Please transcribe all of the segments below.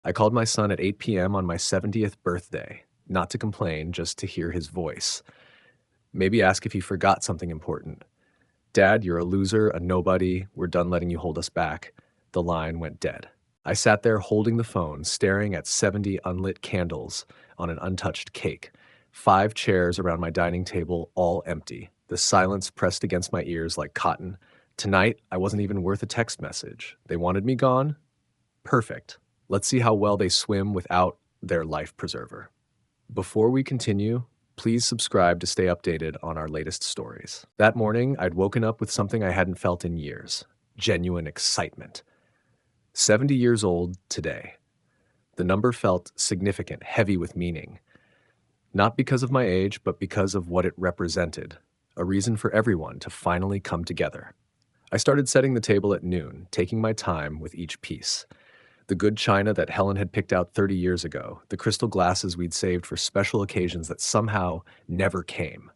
I called my son at 8 p.m. on my 70th birthday, not to complain, just to hear his voice. Maybe ask if he forgot something important. Dad, you're a loser, a nobody. We're done letting you hold us back. The line went dead. I sat there holding the phone, staring at 70 unlit candles on an untouched cake. 5 chairs around my dining table, all empty. The silence pressed against my ears like cotton. Tonight, I wasn't even worth a text message. They wanted me gone? Perfect. Let's see how well they swim without their life preserver. Before we continue, please subscribe to stay updated on our latest stories. That morning, I'd woken up with something I hadn't felt in years: genuine excitement. 70 years old today. The number felt significant, heavy with meaning. Not because of my age, but because of what it represented. A reason for everyone to finally come together. I started setting the table at noon, taking my time with each piece. The good china that Helen had picked out 30 years ago, the crystal glasses we'd saved for special occasions that somehow never came.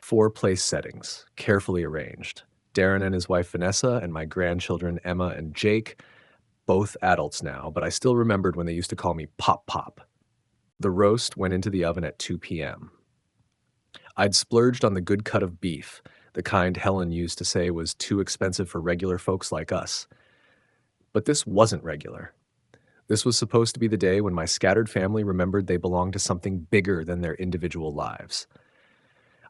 4 place settings, carefully arranged. Darren and his wife Vanessa, and my grandchildren Emma and Jake, both adults now, but I still remembered when they used to call me Pop Pop. The roast went into the oven at 2 p.m. I'd splurged on the good cut of beef, the kind Helen used to say was too expensive for regular folks like us. But this wasn't regular. This was supposed to be the day when my scattered family remembered they belonged to something bigger than their individual lives.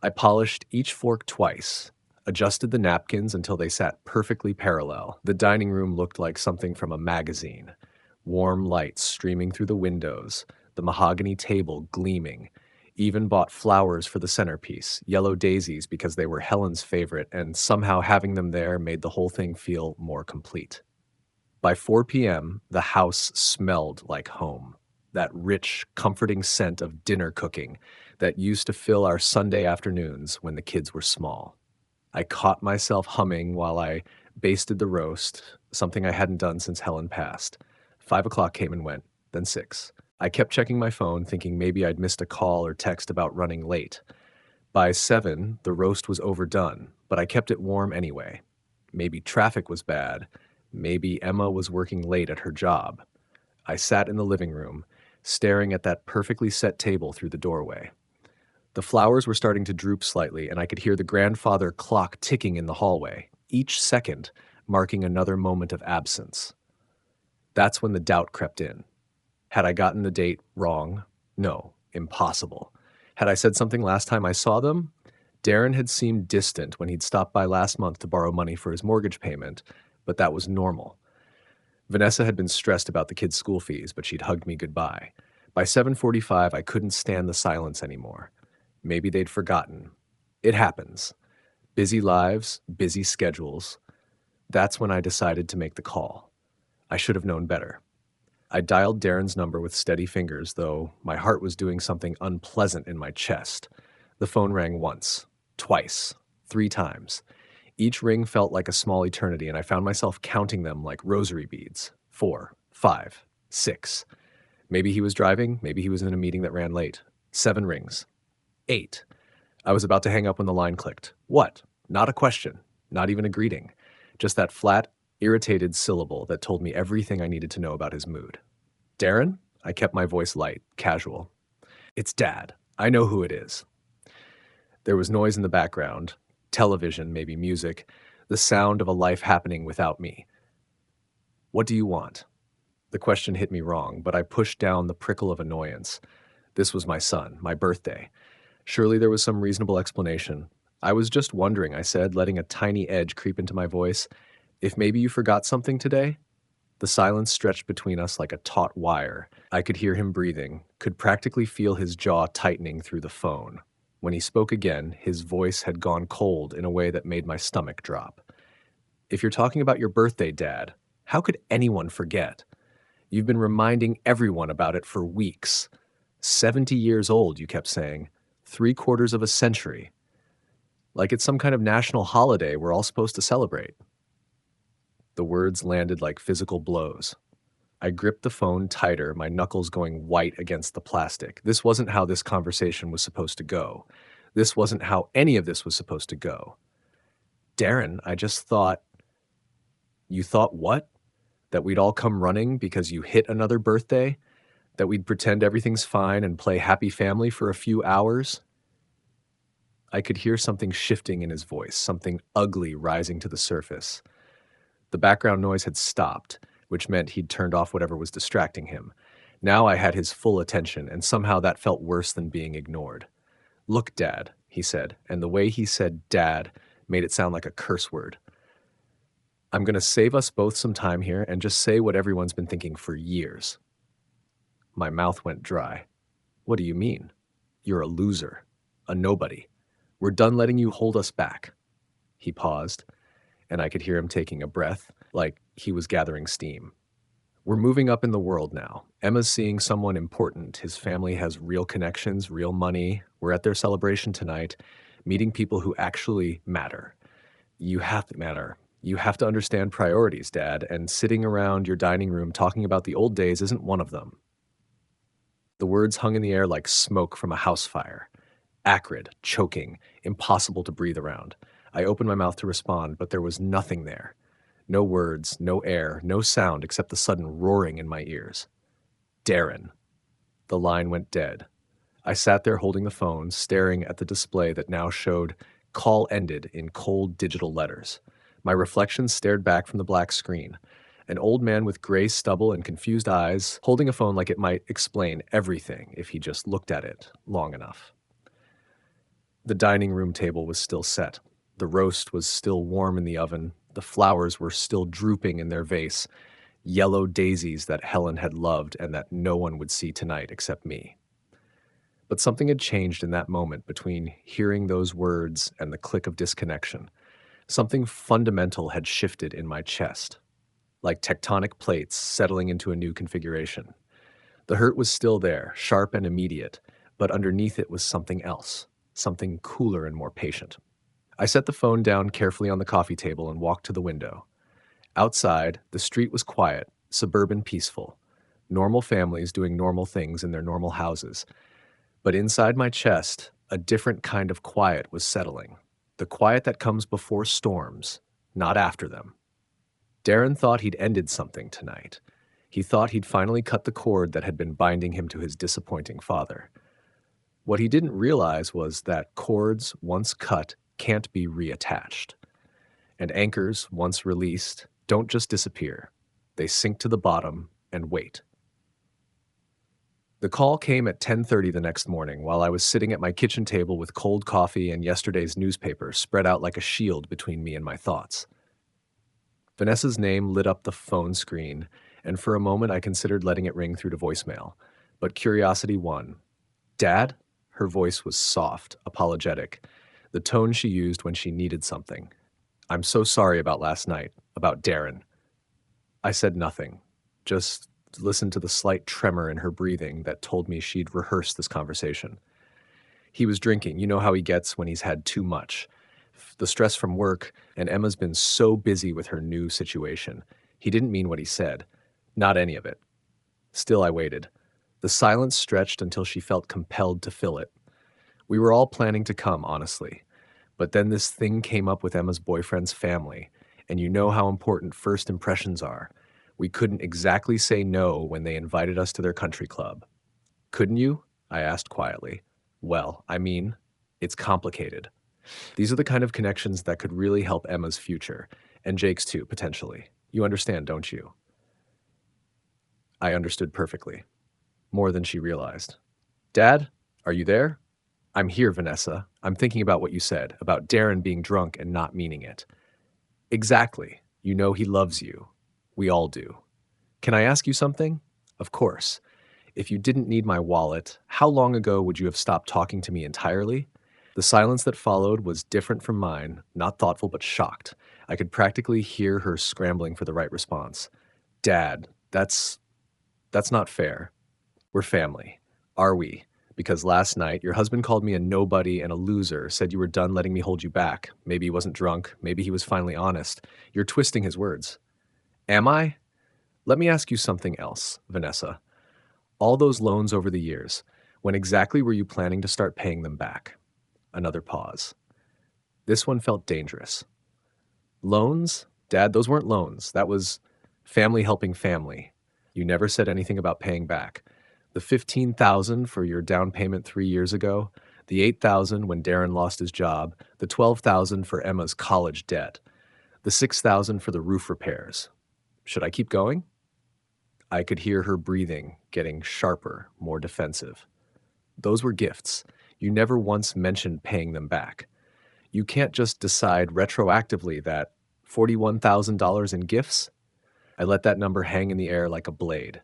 I polished each fork twice, adjusted the napkins until they sat perfectly parallel. The dining room looked like something from a magazine. Warm lights streaming through the windows, the mahogany table gleaming. Even bought flowers for the centerpiece, yellow daisies because they were Helen's favorite, and somehow having them there made the whole thing feel more complete. By 4 p.m., the house smelled like home. That rich, comforting scent of dinner cooking that used to fill our Sunday afternoons when the kids were small. I caught myself humming while I basted the roast, something I hadn't done since Helen passed. 5 o'clock came and went, then 6. I kept checking my phone, thinking maybe I'd missed a call or text about running late. By 7, the roast was overdone, but I kept it warm anyway. Maybe traffic was bad. Maybe Emma was working late at her job. I sat in the living room, staring at that perfectly set table through the doorway. The flowers were starting to droop slightly, and I could hear the grandfather clock ticking in the hallway, each second marking another moment of absence. That's when the doubt crept in. Had I gotten the date wrong? No, impossible. Had I said something last time I saw them? Darren had seemed distant when he'd stopped by last month to borrow money for his mortgage payment, but that was normal. Vanessa had been stressed about the kids' school fees, but she'd hugged me goodbye. By 7:45, I couldn't stand the silence anymore. Maybe they'd forgotten. It happens. Busy lives, busy schedules. That's when I decided to make the call. I should have known better. I dialed Darren's number with steady fingers, though my heart was doing something unpleasant in my chest. The phone rang once, twice, 3 times. Each ring felt like a small eternity, and I found myself counting them like rosary beads. 4, 5, 6. Maybe he was driving, maybe he was in a meeting that ran late. 7 rings. 8. I was about to hang up when the line clicked. What? Not a question, not even a greeting. Just that flat, irritated syllable that told me everything I needed to know about his mood. Darren? I kept my voice light, casual. It's Dad. I know who it is. There was noise in the background. Television, maybe music. The sound of a life happening without me. What do you want? The question hit me wrong, but I pushed down the prickle of annoyance. This was my son, my birthday. Surely there was some reasonable explanation. I was just wondering, I said, letting a tiny edge creep into my voice. If maybe you forgot something today? The silence stretched between us like a taut wire. I could hear him breathing, could practically feel his jaw tightening through the phone. When he spoke again, his voice had gone cold in a way that made my stomach drop. If you're talking about your birthday, Dad, how could anyone forget? You've been reminding everyone about it for weeks. 70 years old, you kept saying. 3/4 of a century. Like it's some kind of national holiday we're all supposed to celebrate. The words landed like physical blows. I gripped the phone tighter, my knuckles going white against the plastic. This wasn't how this conversation was supposed to go. This wasn't how any of this was supposed to go. Darren, I just thought... You thought what? That we'd all come running because you hit another birthday? That we'd pretend everything's fine and play happy family for a few hours? I could hear something shifting in his voice, something ugly rising to the surface. The background noise had stopped, which meant he'd turned off whatever was distracting him. Now I had his full attention, and somehow that felt worse than being ignored. "Look, Dad," he said, and the way he said "Dad" made it sound like a curse word. "I'm going to save us both some time here and just say what everyone's been thinking for years." My mouth went dry. "What do you mean? You're a loser, a nobody. We're done letting you hold us back." He paused, and I could hear him taking a breath, like he was gathering steam. "We're moving up in the world now. Emma's seeing someone important. His family has real connections, real money. We're at their celebration tonight, meeting people who actually matter. You have to matter. You have to understand priorities, Dad, and sitting around your dining room talking about the old days isn't one of them." The words hung in the air like smoke from a house fire. Acrid, choking, impossible to breathe around. I opened my mouth to respond, but there was nothing there. No words, no air, no sound except the sudden roaring in my ears. "Darren." The line went dead. I sat there holding the phone, staring at the display that now showed "call ended" in cold digital letters. My reflection stared back from the black screen. An old man with gray stubble and confused eyes, holding a phone like it might explain everything if he just looked at it long enough. The dining room table was still set. The roast was still warm in the oven. The flowers were still drooping in their vase, yellow daisies that Helen had loved and that no one would see tonight except me. But something had changed in that moment between hearing those words and the click of disconnection. Something fundamental had shifted in my chest, like tectonic plates settling into a new configuration. The hurt was still there, sharp and immediate, but underneath it was something else, something cooler and more patient. I set the phone down carefully on the coffee table and walked to the window. Outside, the street was quiet, suburban, peaceful. Normal families doing normal things in their normal houses. But inside my chest, a different kind of quiet was settling. The quiet that comes before storms, not after them. Darren thought he'd ended something tonight. He thought he'd finally cut the cord that had been binding him to his disappointing father. What he didn't realize was that cords, once cut, can't be reattached. And anchors, once released, don't just disappear. They sink to the bottom and wait. The call came at 10:30 the next morning while I was sitting at my kitchen table with cold coffee and yesterday's newspaper spread out like a shield between me and my thoughts. Vanessa's name lit up the phone screen, and for a moment I considered letting it ring through to voicemail. But curiosity won. "Dad?" Her voice was soft, apologetic, the tone she used when she needed something. "I'm so sorry about last night, about Darren." I said nothing, just listened to the slight tremor in her breathing that told me she'd rehearsed this conversation. "He was drinking. You know how he gets when he's had too much. The stress from work, and Emma's been so busy with her new situation. He didn't mean what he said. Not any of it." Still I waited. The silence stretched until she felt compelled to fill it. We were all planning to come, honestly. But then this thing came up with Emma's boyfriend's family, and you know how important first impressions are. We couldn't exactly say no when they invited us to their country club. "Couldn't you?" I asked quietly. "Well, I mean, it's complicated. These are the kind of connections that could really help Emma's future, and Jake's too, potentially. You understand, don't you?" I understood perfectly, more than she realized. "Dad, are you there?" "I'm here, Vanessa. I'm thinking about what you said, about Darren being drunk and not meaning it." "Exactly. You know he loves you. We all do. Can I ask you something?" "Of course. If you didn't need my wallet, how long ago would you have stopped talking to me entirely?" The silence that followed was different from mine, not thoughtful but shocked. I could practically hear her scrambling for the right response. "Dad, that's not fair. We're family. Are we? Because last night, your husband called me a nobody and a loser, said you were done letting me hold you back. Maybe he wasn't drunk. Maybe he was finally honest. You're twisting his words." "Am I? Let me ask you something else, Vanessa. All those loans over the years, when exactly were you planning to start paying them back?" Another pause. This one felt dangerous. "Loans? Dad, those weren't loans. That was Family helping family. You never said anything about paying back. The 15,000 for your down payment 3 years ago, the 8,000 when Darren lost his job, the 12,000 for Emma's college debt, the 6,000 for the roof repairs. Should I keep going? I could hear her breathing, getting sharper, more defensive. Those were gifts. You never once mentioned paying them back. You can't just decide retroactively that $41,000 in gifts? I let that number hang in the air like a blade.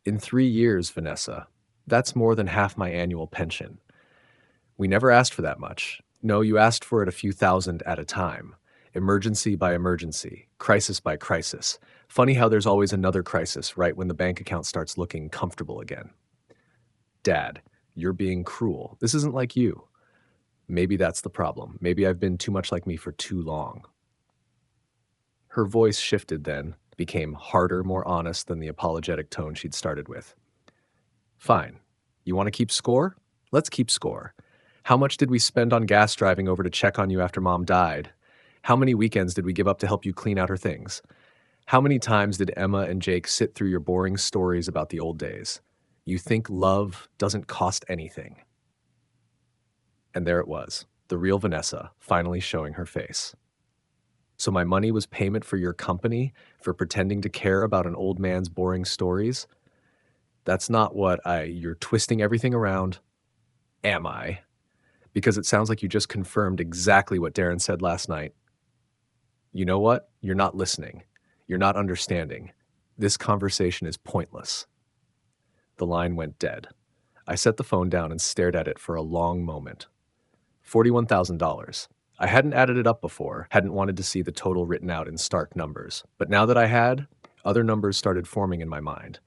In 3 years, Vanessa, that's more than half my annual pension. We never asked for that much. No, you asked for it a few thousand at a time. Emergency by emergency, crisis by crisis. Funny how there's always another crisis right when the bank account starts looking comfortable again. Dad, you're being cruel. This isn't like you. Maybe that's the problem. Maybe I've been too much like me for too long. Her voice shifted then, became harder, more honest than the apologetic tone she'd started with. Fine. You want to keep score? Let's keep score. How much did we spend on gas driving over to check on you after Mom died? How many weekends did we give up to help you clean out her things? How many times did Emma and Jake sit through your boring stories about the old days? You think love doesn't cost anything. And there it was, the real Vanessa, finally showing her face. So my money was payment for your company, for pretending to care about an old man's boring stories? That's not what you're twisting everything around. Am I? Because it sounds like you just confirmed exactly what Darren said last night. You know what? You're not listening. You're not understanding. This conversation is pointless. The line went dead. I set the phone down and stared at it for a long moment. $41,000. I hadn't added it up before, hadn't wanted to see the total written out in stark numbers. But now that I had, other numbers started forming in my mind.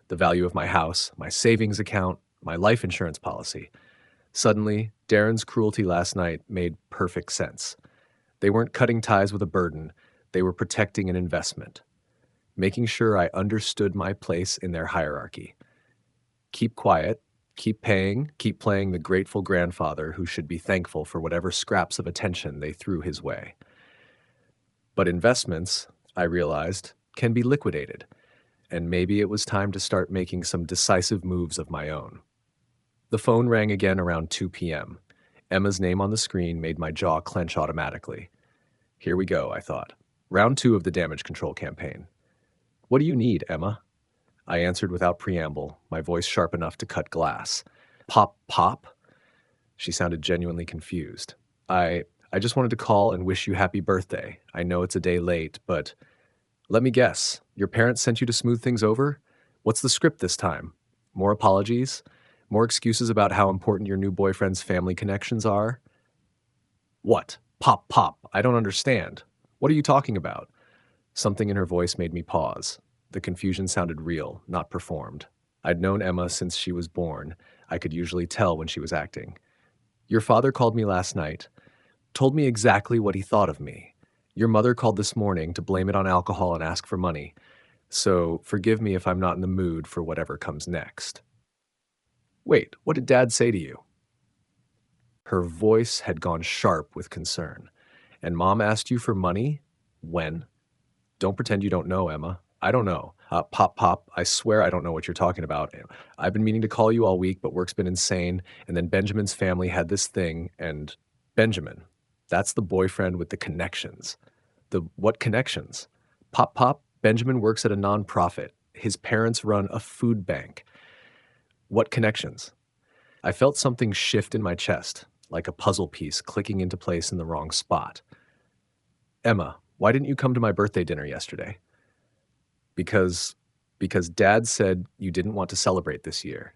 The value of my house, my savings account, my life insurance policy. Suddenly, Darren's cruelty last night made perfect sense. They weren't cutting ties with a burden, they were protecting an investment. Making sure I understood my place in their hierarchy. Keep quiet, keep paying, keep playing the grateful grandfather who should be thankful for whatever scraps of attention they threw his way. But investments, I realized, can be liquidated, and maybe it was time to start making some decisive moves of my own. The phone rang again around 2 p.m. Emma's name on the screen made my jaw clench automatically. Here we go, I thought. Round 2 of the damage control campaign. What do you need, Emma? I answered without preamble, my voice sharp enough to cut glass. Pop, pop? She sounded genuinely confused. I just wanted to call and wish you happy birthday. I know it's a day late, but let me guess. Your parents sent you to smooth things over? What's the script this time? More apologies? More excuses about how important your new boyfriend's family connections are? What? Pop, pop. I don't understand. What are you talking about? Something in her voice made me pause. The confusion sounded real, not performed. I'd known Emma since she was born. I could usually tell when she was acting. Your father called me last night, told me exactly what he thought of me. Your mother called this morning to blame it on alcohol and ask for money. So forgive me if I'm not in the mood for whatever comes next. Wait, what did Dad say to you? Her voice had gone sharp with concern. And Mom asked you for money? When? Don't pretend you don't know, Emma. I don't know. Pop, pop, I swear I don't know what you're talking about. I've been meaning to call you all week, but work's been insane. And then Benjamin's family had this thing, and Benjamin, that's the boyfriend with the connections. The what connections? Pop, pop, Benjamin works at a nonprofit. His parents run a food bank. What connections? I felt something shift in my chest, like a puzzle piece clicking into place in the wrong spot. Emma, why didn't you come to my birthday dinner yesterday? Because Dad said you didn't want to celebrate this year.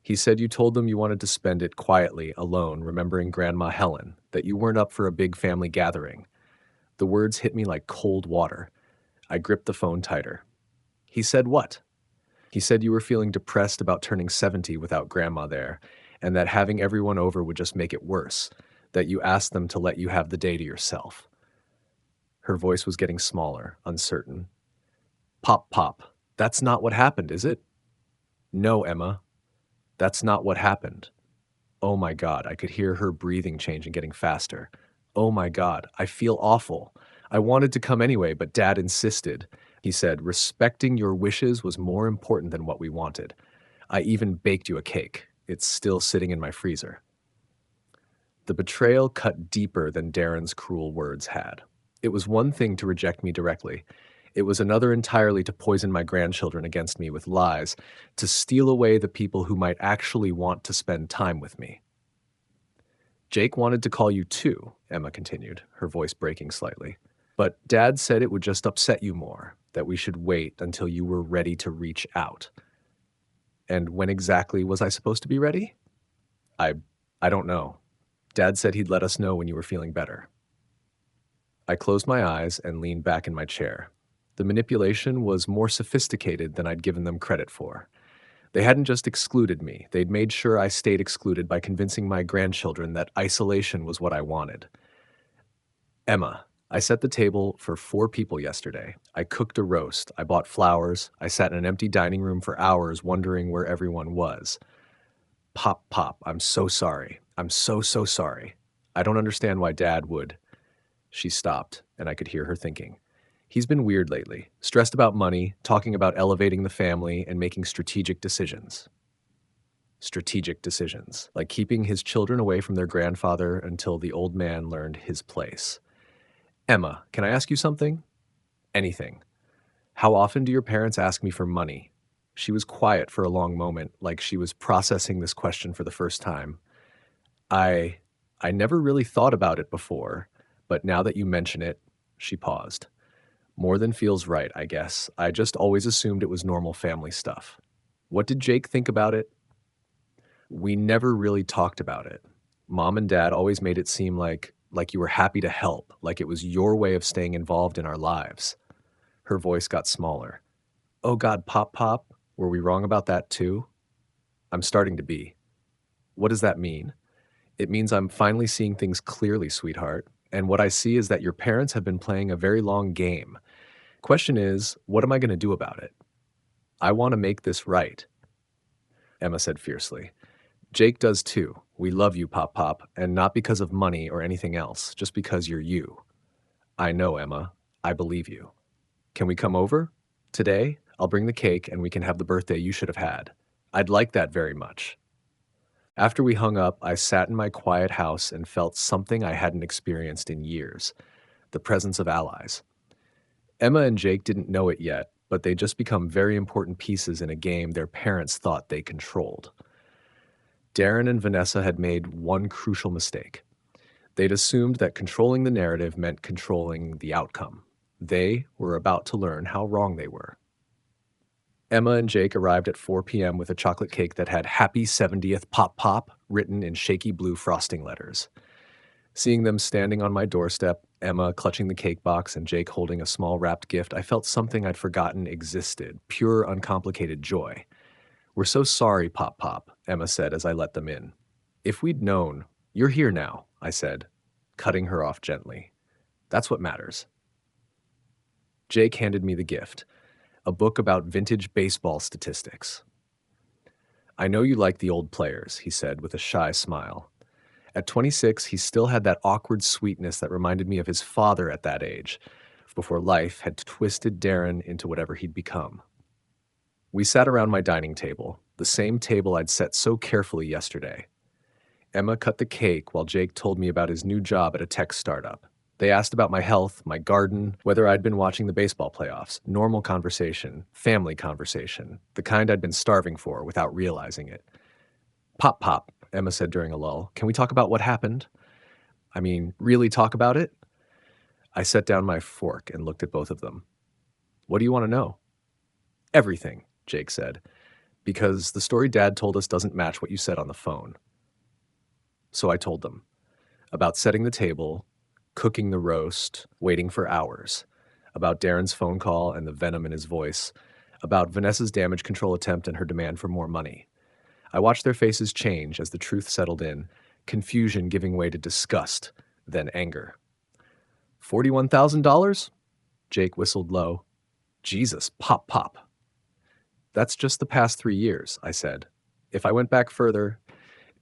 He said you told them you wanted to spend it quietly, alone, remembering Grandma Helen, that you weren't up for a big family gathering. The words hit me like cold water. I gripped the phone tighter. He said what? He said you were feeling depressed about turning 70 without Grandma there, and that having everyone over would just make it worse, that you asked them to let you have the day to yourself. Her voice was getting smaller, uncertain. Pop, pop. That's not what happened, is it? No, Emma. That's not what happened. Oh my God, I could hear her breathing change and getting faster. Oh my God, I feel awful. I wanted to come anyway, but Dad insisted. He said, respecting your wishes was more important than what we wanted. I even baked you a cake. It's still sitting in my freezer. The betrayal cut deeper than Darren's cruel words had. It was one thing to reject me directly. It was another entirely to poison my grandchildren against me with lies, to steal away the people who might actually want to spend time with me. Jake wanted to call you too, Emma continued, her voice breaking slightly. But Dad said it would just upset you more, that we should wait until you were ready to reach out. And when exactly was I supposed to be ready? I don't know. Dad said he'd let us know when you were feeling better. I closed my eyes and leaned back in my chair. The manipulation was more sophisticated than I'd given them credit for. They hadn't just excluded me, they'd made sure I stayed excluded by convincing my grandchildren that isolation was what I wanted. Emma, I set the table for 4 people yesterday. I cooked a roast, I bought flowers, I sat in an empty dining room for hours wondering where everyone was. Pop, Pop, I'm so sorry. I'm so sorry. I don't understand why Dad would. She stopped, and I could hear her thinking. He's been weird lately, stressed about money, talking about elevating the family, and making strategic decisions. Strategic decisions, like keeping his children away from their grandfather until the old man learned his place. Emma, can I ask you something? Anything. How often do your parents ask me for money? She was quiet for a long moment, like she was processing this question for the first time. I never really thought about it before, but now that you mention it, she paused. More than feels right, I guess. I just always assumed it was normal family stuff. What did Jake think about it? We never really talked about it. Mom and Dad always made it seem like you were happy to help, like it was your way of staying involved in our lives. Her voice got smaller. Oh God, Pop Pop, were we wrong about that too? I'm starting to be. What does that mean? It means I'm finally seeing things clearly, sweetheart. And what I see is that your parents have been playing a very long game. Question is, what am I going to do about it? I want to make this right, Emma said fiercely. Jake does too. We love you, Pop Pop, and not because of money or anything else, just because you're you. I know, Emma. I believe you. Can we come over? Today, I'll bring the cake and we can have the birthday you should have had. I'd like that very much. After we hung up, I sat in my quiet house and felt something I hadn't experienced in years, the presence of allies. Emma and Jake didn't know it yet, but they'd just become very important pieces in a game their parents thought they controlled. Darren and Vanessa had made one crucial mistake. They'd assumed that controlling the narrative meant controlling the outcome. They were about to learn how wrong they were. Emma and Jake arrived at 4 p.m. with a chocolate cake that had Happy 70th Pop Pop written in shaky blue frosting letters. Seeing them standing on my doorstep, Emma clutching the cake box and Jake holding a small wrapped gift, I felt something I'd forgotten existed, pure, uncomplicated joy. We're so sorry, Pop Pop, Emma said as I let them in. If we'd known. You're here now, I said, cutting her off gently. That's what matters. Jake handed me the gift, a book about vintage baseball statistics. I know you like the old players, he said with a shy smile. At 26, he still had that awkward sweetness that reminded me of his father at that age, before life had twisted Darren into whatever he'd become. We sat around my dining table, the same table I'd set so carefully yesterday. Emma cut the cake while Jake told me about his new job at a tech startup. They asked about my health, my garden, whether I'd been watching the baseball playoffs. Normal conversation, family conversation, the kind I'd been starving for without realizing it. Pop Pop, Emma said during a lull. Can we talk about what happened? I mean, really talk about it? I set down my fork and looked at both of them. What do you want to know? Everything, Jake said, because the story Dad told us doesn't match what you said on the phone. So I told them about setting the table, cooking the roast, waiting for hours, about Darren's phone call and the venom in his voice, about Vanessa's damage control attempt and her demand for more money. I watched their faces change as the truth settled in, confusion giving way to disgust, then anger. $41,000? Jake whistled low. Jesus, Pop Pop. That's just the past 3 years, I said. If I went back further,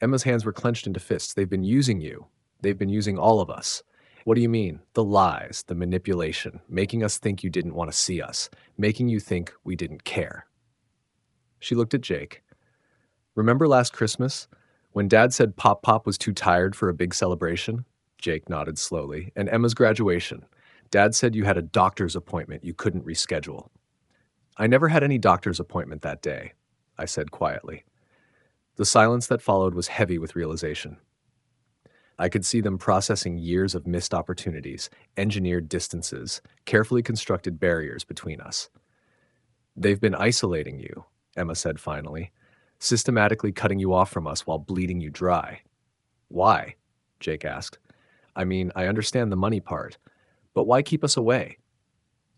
Emma's hands were clenched into fists. They've been using you. They've been using all of us. What do you mean? The lies, the manipulation, making us think you didn't want to see us, making you think we didn't care. She looked at Jake. Remember last Christmas, when Dad said Pop Pop was too tired for a big celebration? Jake nodded slowly. And Emma's graduation. Dad said you had a doctor's appointment you couldn't reschedule. I never had any doctor's appointment that day, I said quietly. The silence that followed was heavy with realization. I could see them processing years of missed opportunities, engineered distances, carefully constructed barriers between us. They've been isolating you, Emma said finally, systematically cutting you off from us while bleeding you dry. Why? Jake asked. I mean, I understand the money part, but why keep us away?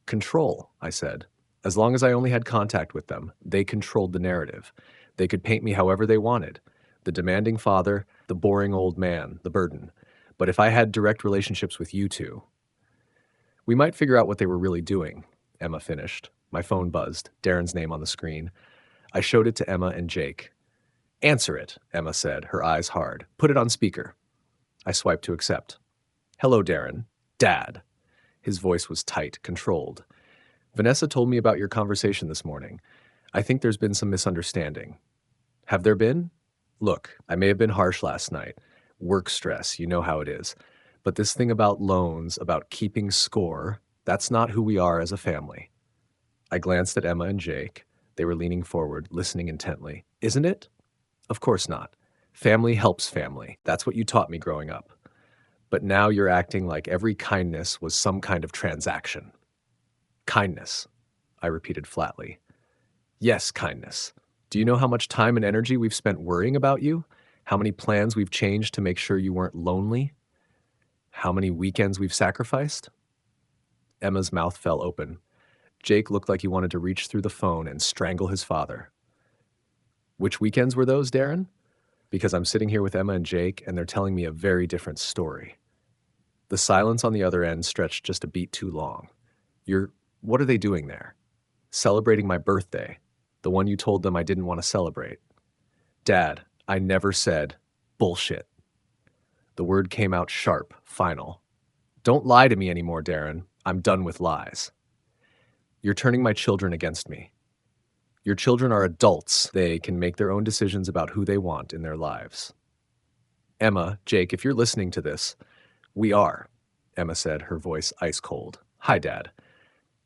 Control, I said. As long as I only had contact with them, they controlled the narrative. They could paint me however they wanted. The demanding father, the boring old man, the burden. But if I had direct relationships with you two, we might figure out what they were really doing, Emma finished. My phone buzzed, Darren's name on the screen. I showed it to Emma and Jake. Answer it, Emma said, her eyes hard. Put it on speaker. I swiped to accept. Hello, Darren. Dad. His voice was tight, controlled. Vanessa told me about your conversation this morning. I think there's been some misunderstanding. Have there been? Look, I may have been harsh last night. Work stress, you know how it is. But this thing about loans, about keeping score, that's not who we are as a family. I glanced at Emma and Jake. They were leaning forward, listening intently. Isn't it? Of course not. Family helps family. That's what you taught me growing up. But now you're acting like every kindness was some kind of transaction. Kindness, I repeated flatly. Yes, kindness. Do you know how much time and energy we've spent worrying about you? How many plans we've changed to make sure you weren't lonely? How many weekends we've sacrificed? Emma's mouth fell open. Jake looked like he wanted to reach through the phone and strangle his father. Which weekends were those, Darren? Because I'm sitting here with Emma and Jake, and they're telling me a very different story. The silence on the other end stretched just a beat too long. What are they doing there? Celebrating my birthday, the one you told them I didn't want to celebrate. Dad, I never said bullshit. The word came out sharp, final. Don't lie to me anymore, Darren. I'm done with lies. You're turning my children against me. Your children are adults. They can make their own decisions about who they want in their lives. Emma, Jake, if you're listening to this, we are, Emma said, her voice ice cold. Hi, Dad.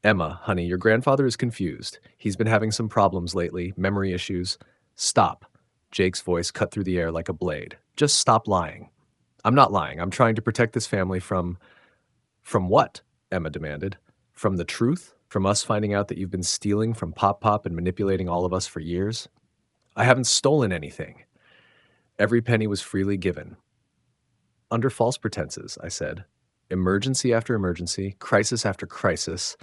Emma, honey, your grandfather is confused. He's been having some problems lately, memory issues. Stop. Jake's voice cut through the air like a blade. Just stop lying. I'm not lying. I'm trying to protect this family from... From what? Emma demanded. From the truth? From us finding out that you've been stealing from Pop Pop and manipulating all of us for years? I haven't stolen anything. Every penny was freely given. Under false pretenses, I said. Emergency after emergency, crisis after crisis.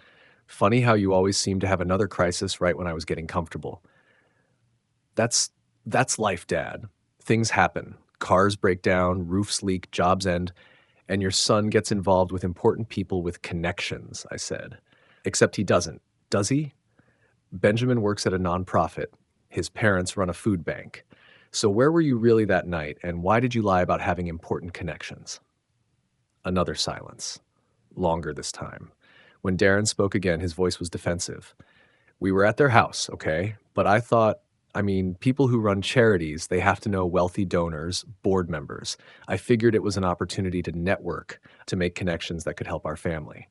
Funny how you always seem to have another crisis right when I was getting comfortable. That's life, Dad. Things happen. Cars break down, roofs leak, jobs end, and your son gets involved with important people with connections, I said. Except he doesn't, does he? Benjamin works at a nonprofit. His parents run a food bank. So where were you really that night, and why did you lie about having important connections? Another silence. Longer this time. When Darren spoke again, his voice was defensive. We were at their house, okay? But I thought, people who run charities, they have to know wealthy donors, board members. I figured it was an opportunity to network, to make connections that could help our family.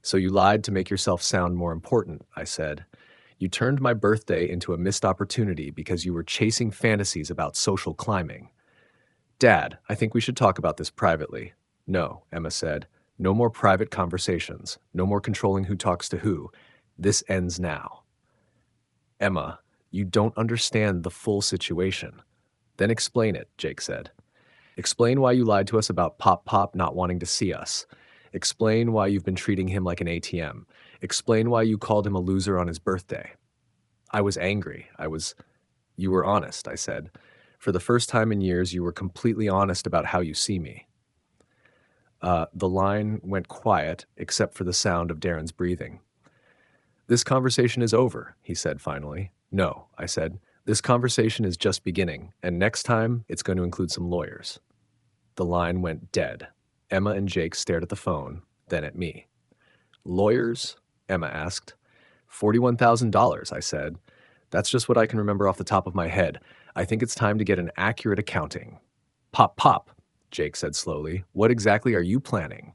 So you lied to make yourself sound more important, I said. You turned my birthday into a missed opportunity because you were chasing fantasies about social climbing. Dad, I think we should talk about this privately. No, Emma said. No more private conversations. No more controlling who talks to who. This ends now. Emma, you don't understand the full situation. Then explain it, Jake said. Explain why you lied to us about Pop Pop not wanting to see us. Explain why you've been treating him like an ATM. Explain why you called him a loser on his birthday. I was angry. You were honest, I said. For the first time in years, you were completely honest about how you see me. The line went quiet, except for the sound of Darren's breathing. This conversation is over, he said finally. No, I said. This conversation is just beginning, and next time it's going to include some lawyers. The line went dead. Emma and Jake stared at the phone, then at me. Lawyers? Emma asked. $41,000, I said. That's just what I can remember off the top of my head. I think it's time to get an accurate accounting. Pop, pop, Jake said slowly. What exactly are you planning?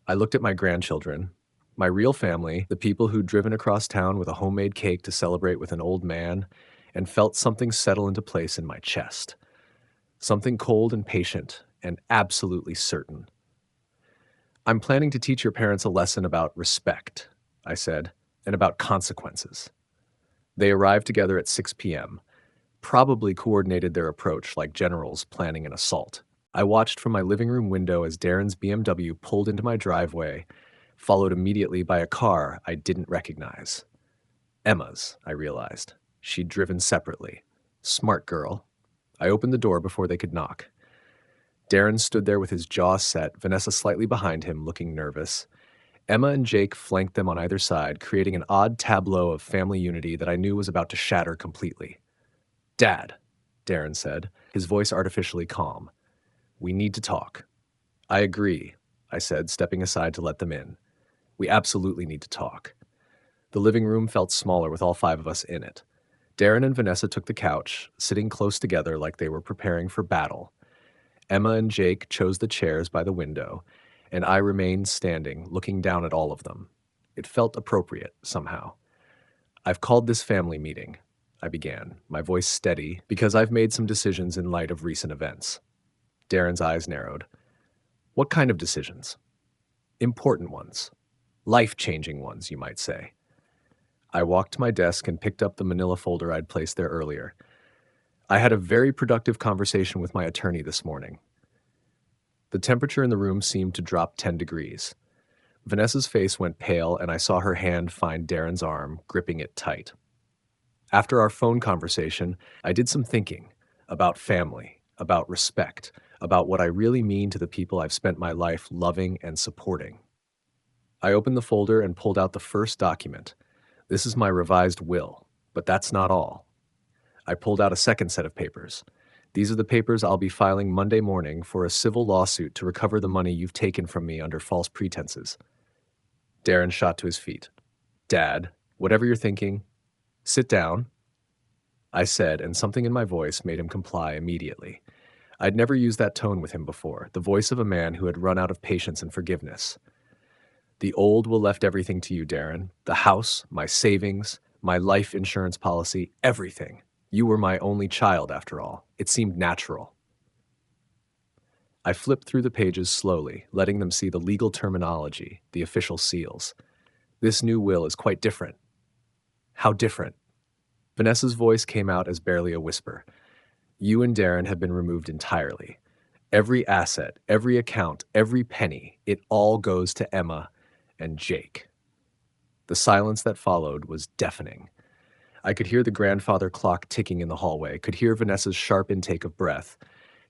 I looked at my grandchildren, my real family, the people who'd driven across town with a homemade cake to celebrate with an old man, and felt something settle into place in my chest. Something cold and patient and absolutely certain. I'm planning to teach your parents a lesson about respect, I said, and about consequences. They arrived together at 6 p.m., probably coordinated their approach like generals planning an assault. I watched from my living room window as Darren's BMW pulled into my driveway, followed immediately by a car I didn't recognize. Emma's, I realized. She'd driven separately. Smart girl. I opened the door before they could knock. Darren stood there with his jaw set, Vanessa slightly behind him, looking nervous. Emma and Jake flanked them on either side, creating an odd tableau of family unity that I knew was about to shatter completely. Dad, Darren said, his voice artificially calm. We need to talk. I agree, I said, stepping aside to let them in. We absolutely need to talk. The living room felt smaller with all 5 of us in it. Darren and Vanessa took the couch, sitting close together like they were preparing for battle. Emma and Jake chose the chairs by the window, and I remained standing, looking down at all of them. It felt appropriate, somehow. I've called this family meeting, I began, my voice steady, because I've made some decisions in light of recent events. Darren's eyes narrowed. What kind of decisions? Important ones. Life-changing ones, you might say. I walked to my desk and picked up the manila folder I'd placed there earlier. I had a very productive conversation with my attorney this morning. The temperature in the room seemed to drop 10 degrees. Vanessa's face went pale, and I saw her hand find Darren's arm, gripping it tight. After our phone conversation, I did some thinking about family, about respect, about what I really mean to the people I've spent my life loving and supporting. I opened the folder and pulled out the first document. This is my revised will, but that's not all. I pulled out a second set of papers. These are the papers I'll be filing Monday morning for a civil lawsuit to recover the money you've taken from me under false pretenses. Darren shot to his feet. Dad, whatever you're thinking, sit down, I said, and something in my voice made him comply immediately. I'd never used that tone with him before, the voice of a man who had run out of patience and forgiveness. The old will left everything to you, Darren. The house, my savings, my life insurance policy, everything. You were my only child, after all. It seemed natural. I flipped through the pages slowly, letting them see the legal terminology, the official seals. This new will is quite different. How different? Vanessa's voice came out as barely a whisper. You and Darren have been removed entirely. Every asset, every account, every penny, it all goes to Emma and Jake. The silence that followed was deafening. I could hear the grandfather clock ticking in the hallway, could hear Vanessa's sharp intake of breath,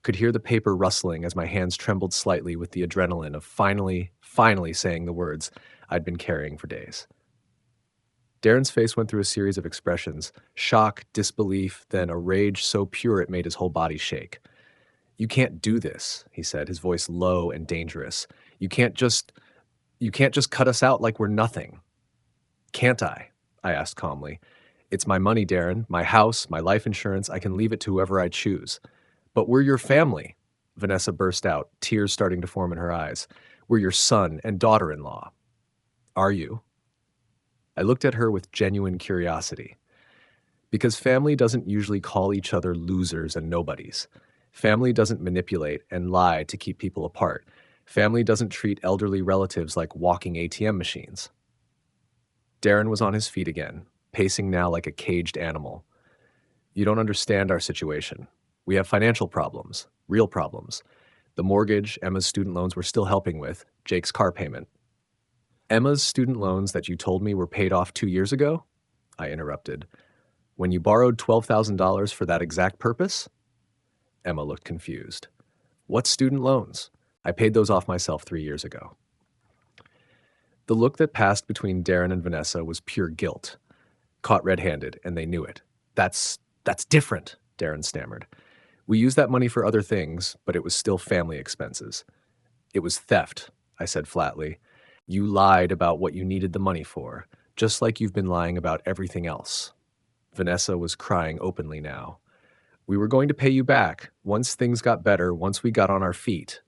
could hear the paper rustling as my hands trembled slightly with the adrenaline of finally saying the words I'd been carrying for days. Darren's face went through a series of expressions, shock, disbelief, then a rage so pure it made his whole body shake. You can't do this, he said, his voice low and dangerous. You can't just cut us out like we're nothing. Can't I? I asked calmly. It's my money, Darren, my house, my life insurance. I can leave it to whoever I choose. But we're your family, Vanessa burst out, tears starting to form in her eyes. We're your son and daughter-in-law. Are you? I looked at her with genuine curiosity. Because family doesn't usually call each other losers and nobodies. Family doesn't manipulate and lie to keep people apart. Family doesn't treat elderly relatives like walking ATM machines. Darren was on his feet again, pacing now like a caged animal. You don't understand our situation. We have financial problems, real problems. The mortgage, Emma's student loans we're still helping with, Jake's car payment. Emma's student loans that you told me were paid off 2 years ago? I interrupted. When you borrowed $12,000 for that exact purpose? Emma looked confused. What student loans? I paid those off myself 3 years ago. The look that passed between Darren and Vanessa was pure guilt. Caught red-handed, and they knew it. That's different, Darren stammered. We used that money for other things, but it was still family expenses. It was theft, I said flatly. You lied about what you needed the money for, just like you've been lying about everything else. Vanessa was crying openly now. We were going to pay you back once things got better, once we got on our feet.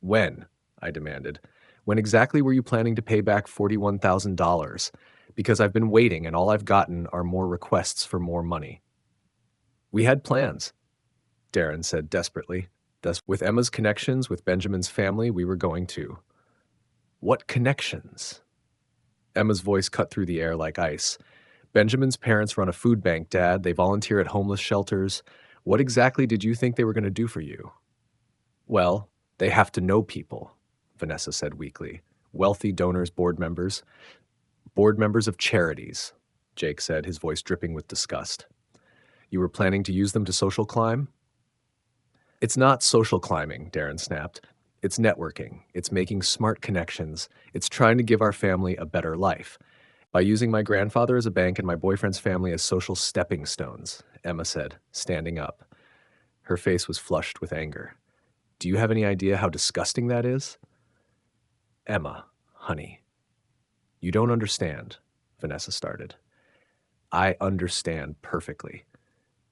When? I demanded. When exactly were you planning to pay back $41,000? Because I've been waiting and all I've gotten are more requests for more money. We had plans, Darren said desperately. Thus, with Emma's connections with Benjamin's family, we were going to. What connections? Emma's voice cut through the air like ice. Benjamin's parents run a food bank, Dad. They volunteer at homeless shelters. What exactly did you think they were going to do for you? Well, they have to know people, Vanessa said weakly. Wealthy donors, board members of charities, Jake said, his voice dripping with disgust. You were planning to use them to social climb? It's not social climbing, Darren snapped. It's networking. It's making smart connections. It's trying to give our family a better life. By using my grandfather as a bank and my boyfriend's family as social stepping stones, Emma said, standing up. Her face was flushed with anger. Do you have any idea how disgusting that is? Emma, honey. You don't understand, Vanessa started. I understand perfectly.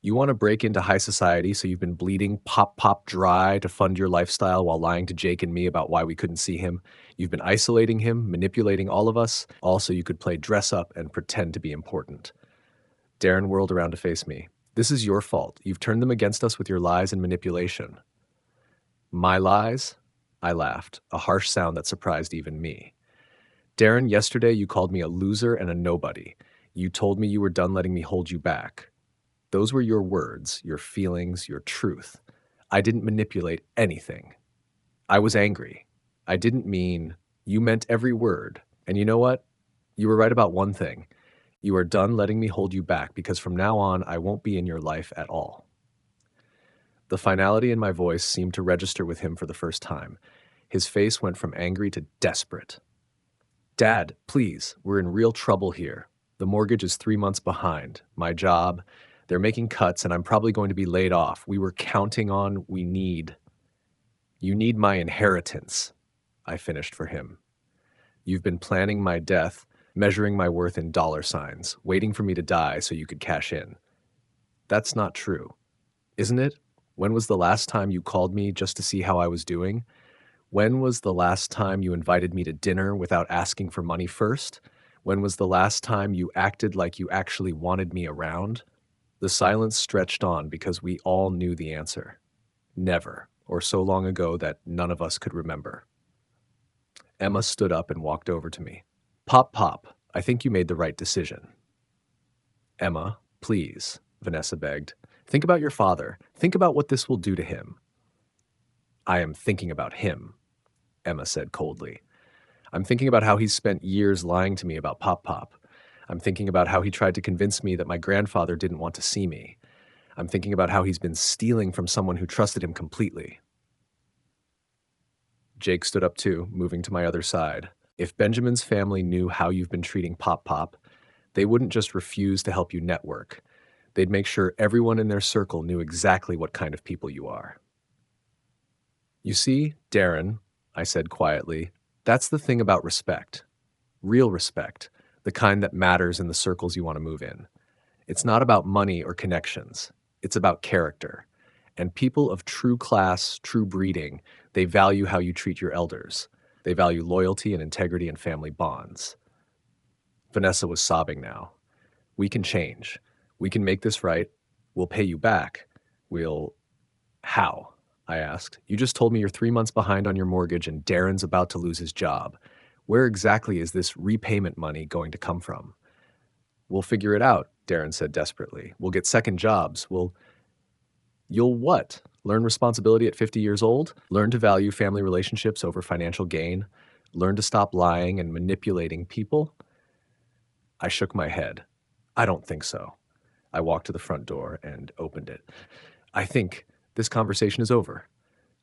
You want to break into high society, so you've been bleeding pop dry to fund your lifestyle while lying to Jake and me about why we couldn't see him. You've been isolating him, manipulating all of us, all so you could play dress up and pretend to be important. Darren whirled around to face me. This is your fault. You've turned them against us with your lies and manipulation. My lies? I laughed, a harsh sound that surprised even me. Darren, yesterday you called me a loser and a nobody. You told me you were done letting me hold you back. Those were your words, your feelings, your truth. I didn't manipulate anything. I was angry. I didn't mean, you meant every word. And you know what? You were right about one thing. You are done letting me hold you back because from now on, I won't be in your life at all. The finality in my voice seemed to register with him for the first time. His face went from angry to desperate. Dad, please, we're in real trouble here. The mortgage is 3 months behind. My job, they're making cuts and I'm probably going to be laid off. We were counting on, You need my inheritance, I finished for him. You've been planning my death, measuring my worth in dollar signs, waiting for me to die so you could cash in. That's not true, isn't it? When was the last time you called me just to see how I was doing? When was the last time you invited me to dinner without asking for money first? When was the last time you acted like you actually wanted me around? The silence stretched on because we all knew the answer. Never, or so long ago that none of us could remember. Emma stood up and walked over to me. Pop, I think you made the right decision. Emma, please, Vanessa begged. Think about your father. Think about what this will do to him. I am thinking about him, Emma said coldly. I'm thinking about how he's spent years lying to me about Pop. I'm thinking about how he tried to convince me that my grandfather didn't want to see me. I'm thinking about how he's been stealing from someone who trusted him completely. Jake stood up too, moving to my other side. If Benjamin's family knew how you've been treating Pop, they wouldn't just refuse to help you network. They'd make sure everyone in their circle knew exactly what kind of people you are. You see, Darren, I said quietly, that's the thing about respect. Real respect, the kind that matters in the circles you want to move in. It's not about money or connections. It's about character. And people of true class, true breeding, they value how you treat your elders. They value loyalty and integrity and family bonds. Vanessa was sobbing now. We can change. We can make this right. We'll pay you back. How? I asked. You just told me you're 3 months behind on your mortgage and Darren's about to lose his job. Where exactly is this repayment money going to come from? We'll figure it out, Darren said desperately. We'll get second jobs. You'll what? Learn responsibility at 50 years old? Learn to value family relationships over financial gain? Learn to stop lying and manipulating people? I shook my head. I don't think so. I walked to the front door and opened it. I think this conversation is over.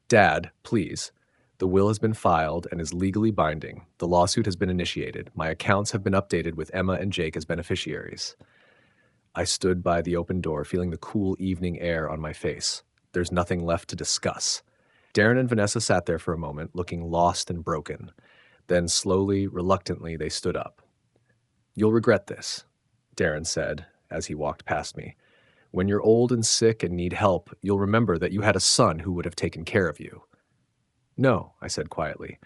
Dad, please. The will has been filed and is legally binding. The lawsuit has been initiated. My accounts have been updated with Emma and Jake as beneficiaries. I stood by the open door, feeling the cool evening air on my face. There's nothing left to discuss. Darren and Vanessa sat there for a moment, looking lost and broken. Then slowly, reluctantly, they stood up. "You'll regret this," Darren said as he walked past me. "When you're old and sick and need help, you'll remember that you had a son who would have taken care of you." "No," I said quietly.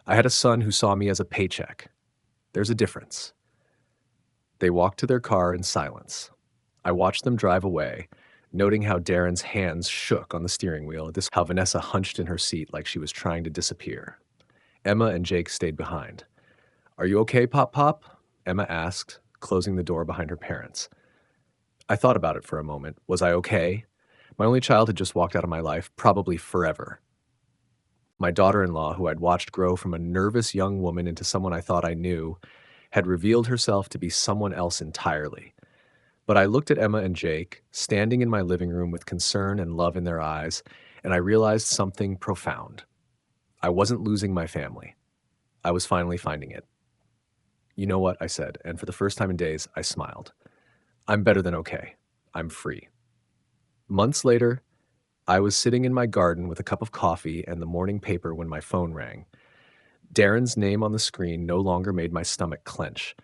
"I had a son who saw me as a paycheck. There's a difference." They walked to their car in silence. I watched them drive away, noting how Darren's hands shook on the steering wheel, how Vanessa hunched in her seat like she was trying to disappear. Emma and Jake stayed behind. "Are you okay, Pop Pop?" Emma asked, closing the door behind her parents. I thought about it for a moment. Was I okay? My only child had just walked out of my life, probably forever. My daughter-in-law, who I'd watched grow from a nervous young woman into someone I thought I knew, had revealed herself to be someone else entirely. But I looked at Emma and Jake, standing in my living room with concern and love in their eyes, and I realized something profound. I wasn't losing my family. I was finally finding it. "You know what?" I said, and for the first time in days, I smiled. "I'm better than okay. I'm free." Months later, I was sitting in my garden with a cup of coffee and the morning paper when my phone rang. Darren's name on the screen no longer made my stomach clench.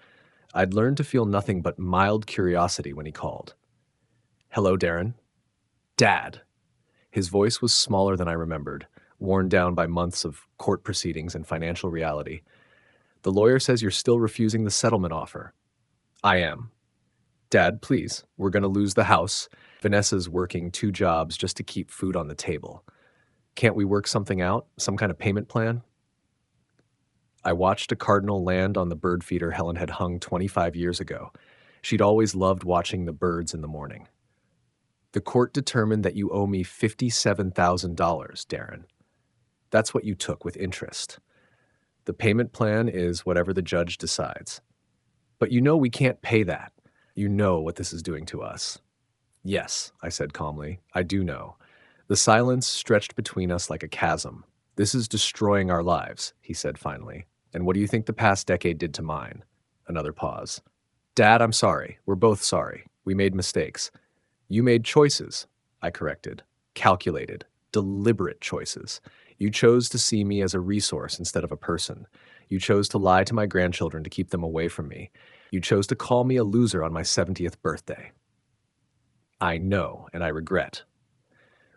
I'd learned to feel nothing but mild curiosity when he called. "Hello, Darren." "Dad." His voice was smaller than I remembered, worn down by months of court proceedings and financial reality. "The lawyer says you're still refusing the settlement offer." "I am." "Dad, please, we're going to lose the house. Vanessa's working 2 jobs just to keep food on the table. Can't we work something out? Some kind of payment plan?" I watched a cardinal land on the bird feeder Helen had hung 25 years ago. She'd always loved watching the birds in the morning. "The court determined that you owe me $57,000, Darren. That's what you took with interest. The payment plan is whatever the judge decides. But you know we can't pay that. You know what this is doing to us." "Yes," I said calmly, "I do know." The silence stretched between us like a chasm. "This is destroying our lives," he said finally. "And what do you think the past decade did to mine?" Another pause. "Dad, I'm sorry. We're both sorry. We made mistakes." "You made choices," I corrected. "Calculated, deliberate choices. You chose to see me as a resource instead of a person. You chose to lie to my grandchildren to keep them away from me. You chose to call me a loser on my 70th birthday. I know, and I regret."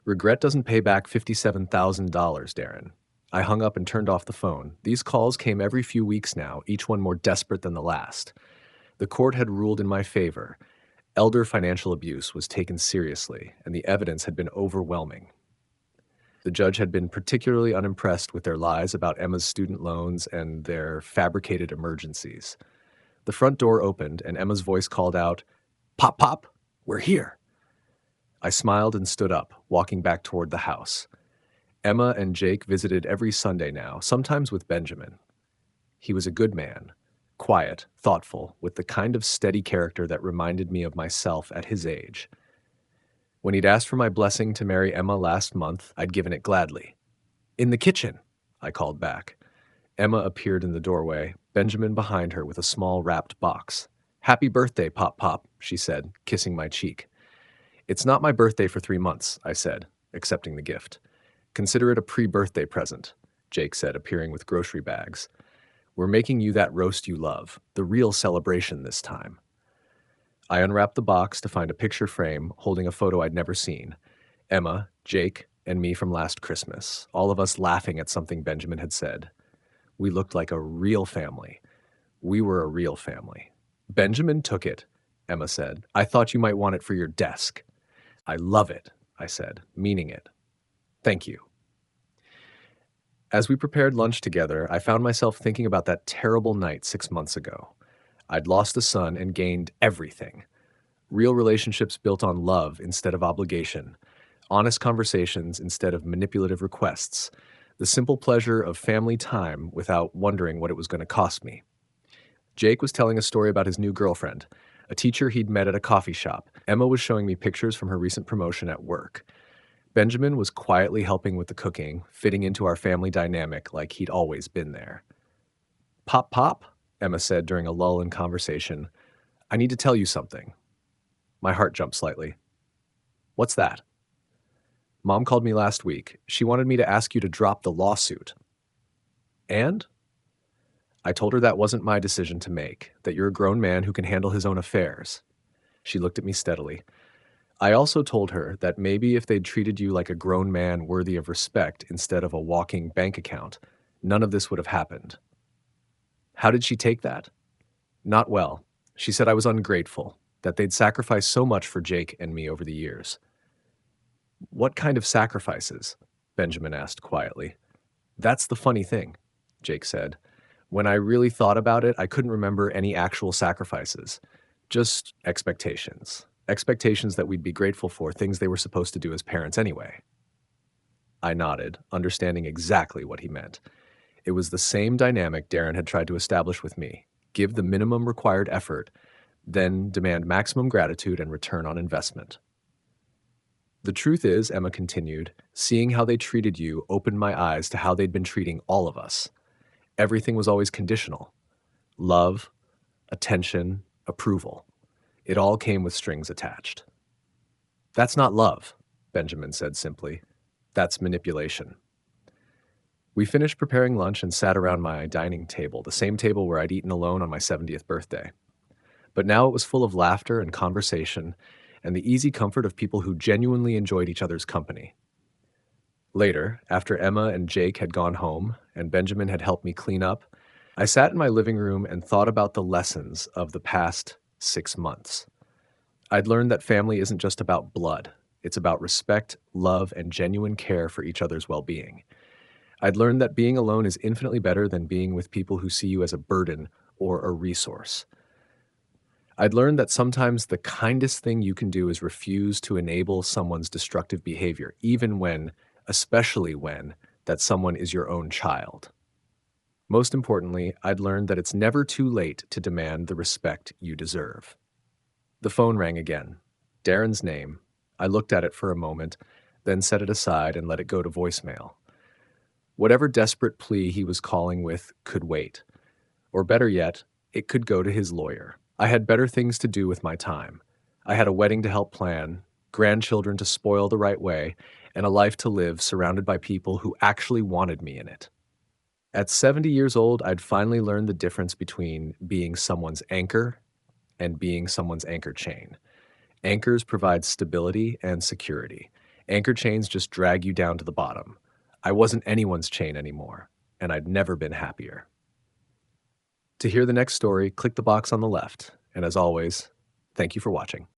"Regret doesn't pay back $57,000, Darren." I hung up and turned off the phone. These calls came every few weeks now, each one more desperate than the last. The court had ruled in my favor. Elder financial abuse was taken seriously, and the evidence had been overwhelming. The judge had been particularly unimpressed with their lies about Emma's student loans and their fabricated emergencies. The front door opened, and Emma's voice called out, "Pop, Pop, we're here." I smiled and stood up, walking back toward the house. Emma and Jake visited every Sunday now, sometimes with Benjamin. He was a good man, quiet, thoughtful, with the kind of steady character that reminded me of myself at his age. When he'd asked for my blessing to marry Emma last month, I'd given it gladly. "In the kitchen," I called back. Emma appeared in the doorway, Benjamin behind her with a small wrapped box. "Happy birthday, Pop Pop," she said, kissing my cheek. "It's not my birthday for 3 months," I said, accepting the gift. "Consider it a pre-birthday present," Jake said, appearing with grocery bags. "We're making you that roast you love, the real celebration this time." I unwrapped the box to find a picture frame holding a photo I'd never seen. Emma, Jake, and me from last Christmas, all of us laughing at something Benjamin had said. We looked like a real family. We were a real family. "Benjamin took it," Emma said. "I thought you might want it for your desk." "I love it," I said, meaning it. "Thank you." As we prepared lunch together, I found myself thinking about that terrible night 6 months ago. I'd lost a son and gained everything. Real relationships built on love instead of obligation. Honest conversations instead of manipulative requests. The simple pleasure of family time without wondering what it was going to cost me. Jake was telling a story about his new girlfriend, a teacher he'd met at a coffee shop. Emma was showing me pictures from her recent promotion at work. Benjamin was quietly helping with the cooking, fitting into our family dynamic like he'd always been there. "Pop, Pop," Emma said during a lull in conversation. "I need to tell you something." My heart jumped slightly. "What's that?" Mom called me last week. She wanted me to ask you to drop the lawsuit. And? I told her that wasn't my decision to make, that you're a grown man who can handle his own affairs. She looked at me steadily. I also told her that maybe if they'd treated you like a grown man worthy of respect instead of a walking bank account, none of this would have happened. How did she take that? Not well. She said I was ungrateful, that they'd sacrificed so much for Jake and me over the years. What kind of sacrifices? Benjamin asked quietly. That's the funny thing, Jake said. When I really thought about it, I couldn't remember any actual sacrifices. Just expectations. Expectations that we'd be grateful for, things they were supposed to do as parents anyway. I nodded, understanding exactly what he meant. It was the same dynamic Darren had tried to establish with me. Give the minimum required effort, then demand maximum gratitude and return on investment. The truth is, Emma continued, seeing how they treated you opened my eyes to how they'd been treating all of us. Everything was always conditional. Love, attention, approval. It all came with strings attached. That's not love, Benjamin said simply. That's manipulation. We finished preparing lunch and sat around my dining table, the same table where I'd eaten alone on my 70th birthday. But now it was full of laughter and conversation and the easy comfort of people who genuinely enjoyed each other's company. Later, after Emma and Jake had gone home and Benjamin had helped me clean up, I sat in my living room and thought about the lessons of the past 6 months. I'd learned that family isn't just about blood. It's about respect, love, and genuine care for each other's well-being. I'd learned that being alone is infinitely better than being with people who see you as a burden or a resource. I'd learned that sometimes the kindest thing you can do is refuse to enable someone's destructive behavior, even when, especially when, that someone is your own child. Most importantly, I'd learned that it's never too late to demand the respect you deserve. The phone rang again. Darren's name. I looked at it for a moment, then set it aside and let it go to voicemail. Whatever desperate plea he was calling with could wait. Or better yet, it could go to his lawyer. I had better things to do with my time. I had a wedding to help plan, grandchildren to spoil the right way, and a life to live surrounded by people who actually wanted me in it. At 70 years old, I'd finally learned the difference between being someone's anchor and being someone's anchor chain. Anchors provide stability and security. Anchor chains just drag you down to the bottom. I wasn't anyone's chain anymore, and I'd never been happier. To hear the next story, click the box on the left. And as always, thank you for watching.